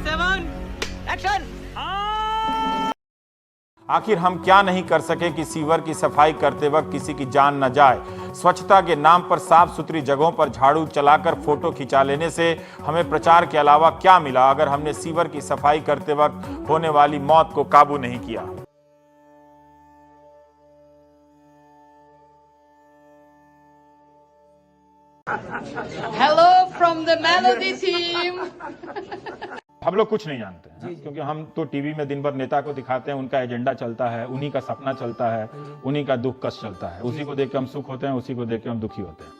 7 action. आखिर हम क्या नहीं कर सके कि सीवर की सफाई करते वक्त किसी की जान न जाए। स्वच्छता के नाम पर साफ सुथरी जगहों पर झाड़ू चलाकर फोटो खिंचा लेने से हमें प्रचार के अलावा क्या मिला अगर हमने सीवर की सफाई करते वक्त होने वाली मौत को काबू नहीं किया। Hello from the Melody team. हम लोग कुछ नहीं जानते हैं क्योंकि हम तो टीवी में दिन भर नेता को दिखाते हैं, उनका एजेंडा चलता है, उन्हीं का सपना चलता है, उन्हीं का दुख कष्ट चलता है। उसी को देख के हम सुख होते हैं, उसी को देख के हम दुखी होते हैं।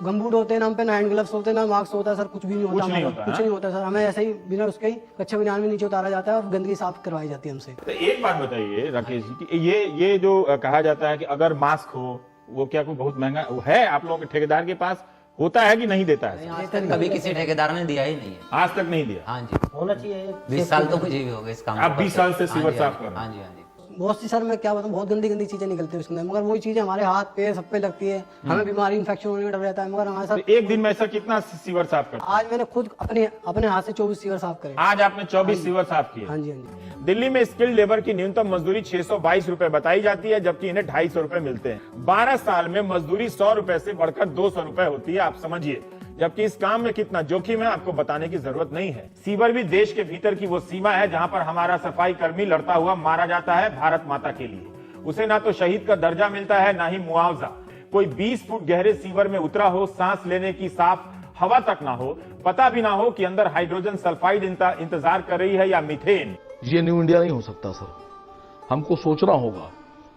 गमबूट होते हैं ना, हम पे ना हैंड ग्लव्स होते हैं ना मास्क होता है सर, कुछ भी नहीं होता। कुछ नहीं होता सर, हमें ऐसे ही बिना उसके ही कच्चे बनियान में नीचे उतारा जाता है और गंदगी साफ करवाई जाती है हमसे। तो एक बात बताइए राकेश जी कि ये जो कहा जाता है कि अगर मास्क हो वो क्या कोई बहुत महंगा है आप लोगों के ठेकेदार के पास होता है कि नहीं देता है? आज तक कभी किसी ठेकेदार ने दिया ही नहीं है। आज तक नहीं दिया। हाँ जी, होना चाहिए। 20 साल तो मुझे भी हो गए इस काम आप 20 साल से सीवर साफ कर रहे हैं। हाँ जी हाँ जी। बहुत सी सर मैं क्या बताऊं, बहुत गंदी गंदी चीजें निकलती है उसके अंदर, मगर वही चीजें हमारे हाथ पैर सब पे लगती है, हमें बीमारी इन्फेक्शन होने का डर रहता है। मगर हमारे साथ तो एक दिन में ऐसा कितना सीवर साफ करते? आज मैंने खुद अपने हाथ से 24 सीवर साफ करे। आज आपने 24 सीवर साफ किए? हाँ जी, हाँ जी। दिल्ली में स्किल्ड लेबर की न्यूनतम मजदूरी 622 रुपए बताई जाती है, जबकि इन्हें 250 रुपए मिलते हैं। 12 साल में मजदूरी 100 रुपए से बढ़कर 200 रुपए होती है। आप समझिए, जबकि इस काम में कितना जोखिम है आपको बताने की जरूरत नहीं है। सीवर भी देश के भीतर की वो सीमा है जहां पर हमारा सफाई कर्मी लड़ता हुआ मारा जाता है भारत माता के लिए। उसे ना तो शहीद का दर्जा मिलता है, ना ही मुआवजा। कोई 20 फुट गहरे सीवर में उतरा हो, सांस लेने की साफ हवा तक ना हो, पता भी ना हो कि अंदर हाइड्रोजन सल्फाइड इंतजार कर रही है या मीथेन। ये न्यू इंडिया नहीं हो सकता सर। हमको सोचना होगा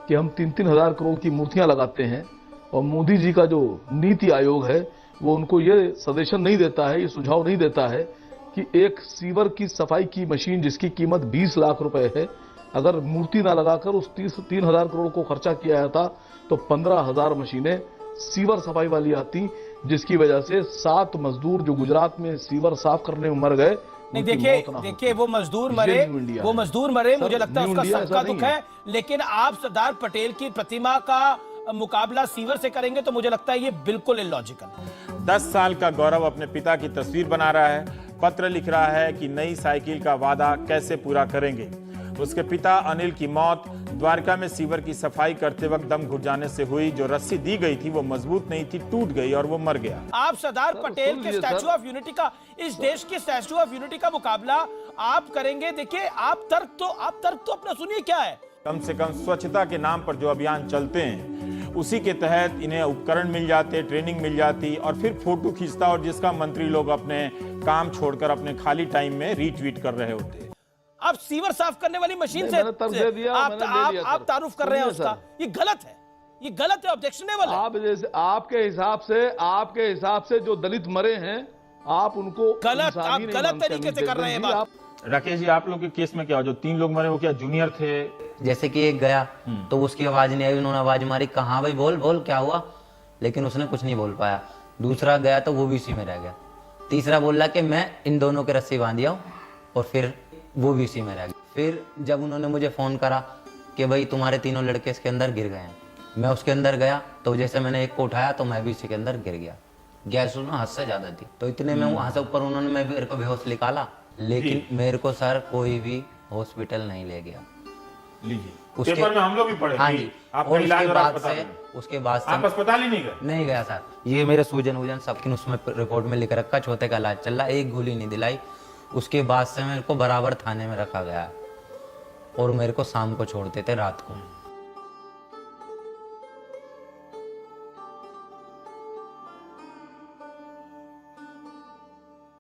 कि हम 3-3 हजार करोड़ की मूर्तियां लगाते हैं और मोदी जी का जो नीति आयोग है वो उनको ये सजेशन नहीं देता है, ये सुझाव नहीं देता है कि एक सीवर की सफाई की मशीन जिसकी कीमत 20 लाख रुपए है, अगर मूर्ति ना लगाकर उस 3 हजार करोड़ को खर्चा किया जाता तो 15,000 मशीनें सीवर सफाई वाली आती, जिसकी वजह से 7 मजदूर जो गुजरात में सीवर साफ करने में मर गए। नहीं देखिए वो मजदूर मरे मुझे लगता है उसका सबका दुख है, लेकिन आप सरदार पटेल की प्रतिमा का मुकाबला सीवर से करेंगे तो मुझे लगता है ये बिल्कुल इलॉजिकल। 10 साल का गौरव अपने पिता की तस्वीर बना रहा है, पत्र लिख रहा है कि नई साइकिल का वादा कैसे पूरा करेंगे। उसके पिता अनिल की मौत द्वारका में सीवर की सफाई करते वक्त दम घुट जाने से हुई। जो रस्सी दी गई थी वो मजबूत नहीं थी, टूट गई और वो मर गया। आप सरदार पटेल के स्टैचू ऑफ यूनिटी का, इस देश के स्टैचू ऑफ यूनिटी का मुकाबला आप करेंगे। देखिए आप तर्क तो अपना सुनिए क्या है। कम से कम स्वच्छता के नाम पर जो अभियान चलते हैं उसी के तहत इन्हें उपकरण मिल जाते, ट्रेनिंग मिल जाती और फिर फोटो खींचता और जिसका मंत्री लोग अपने काम छोड़कर अपने खाली टाइम में रीट्वीट कर रहे होते। आप सीवर साफ करने वाली मशीन से आप तारुफ कर रहे हैं उसका, ये गलत है, ये गलत है, ऑब्जेक्शनेबल है। आप जैसे आपके हिसाब से जो दलित मरे हैं आप उनको गलत तरीके से कर रहे हैं बात। राकेश जी, आप लोग के केस में क्या हो, जो 3 लोग मरे वो क्या जूनियर थे? जैसे कि एक गया तो उसकी आवाज नहीं आई, उन्होंने आवाज मारी, कहा भाई बोल बोल क्या हुआ, लेकिन उसने कुछ नहीं बोल पाया। दूसरा गया तो वो भी इसी में रह गया। तीसरा बोल रहा कि मैं इन दोनों के रस्सी बांध दिया और फिर वो भी इसी में रह गया। फिर जब उन्होंने मुझे फोन करा कि भाई तुम्हारे 3 लड़के इसके अंदर गिर गए हैं, मैं उसके अंदर गया तो जैसे मैंने एक को उठाया तो मैं भी इसी के अंदर गिर गया। गैस उसमें हद से ज्यादा थी तो इतने में वहां से ऊपर उन्होंने मेरे को बेहोश निकाला, लेकिन मेरे को सर कोई भी हॉस्पिटल नहीं ले गया। उसके पेपर में हम लोग भी पढ़े। हाँ जी, आपका इलाज उसके बाद से आप अस्पताल ही नहीं गए? नहीं गया सर। ये मेरे सूजन वूजन सबकी उसमें रिपोर्ट में लिख रखा, चौथे का इलाज चल रहा, एक गोली नहीं दिलाई। उसके बाद से मेरे को बराबर थाने में रखा गया और मेरे को शाम को छोड़ते थे रात को।